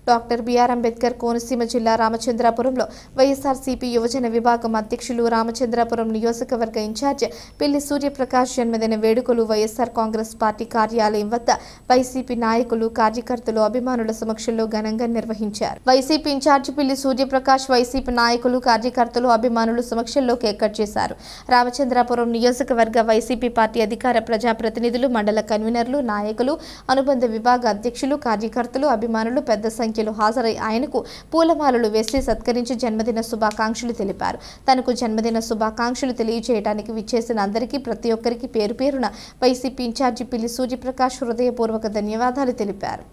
Doctor BR Ambedkar Konaseema జిల్లా రామచంద్రాపురంలో వైఎస్ఆర్సీపీ యువజన విభాగం అధ్యక్షులు రామచంద్రాపురం నియోజకవర్గ ఇన్ఛార్జ్ పిల్లి సూర్యప్రకాష్ జన్మదిన వేడుకలు వైఎస్ఆర్ కాంగ్రెస్ పార్టీ కార్యాలయం వద్ద వైసీపీ నాయకులు కార్యకర్తలు అభిమానుల సమక్షంలో ఘనంగా నిర్వహించారు. వైసీపీ ఇన్ఛార్జ్ పిల్లి సూర్యప్రకాష్ వైసీపీ నాయకులు కార్యకర్తలు అభిమానుల సమక్షంలో కేక్ కట్ చేశారు. రామచంద్రాపురం నియోజకవర్గ వైసీపీ పార్టీ అధికార ప్రజాప్రతినిధులు, మండల కన్వీనర్లు, నాయకులు, అనుబంధ విభాగ అధ్యక్షులు, కార్యకర్తలు, అభిమానులు పెద్ద సంఖ్యలో హాజరై ఆయనకు పూలమాలలు వేసి సత్కరించి జన్మదిన శుభాకాంక్షలు తెలిపారు. తనకు జన్మదిన శుభాకాంక్షలు తెలియజేయడానికి విచ్చేసిన అందరికీ ప్రతి ఒక్కరికి పేరు పేరున వైసీపీ ఇన్ఛార్జి పిల్లి సూర్యప్రకాష్ హృదయపూర్వక ధన్యవాదాలు తెలిపారు.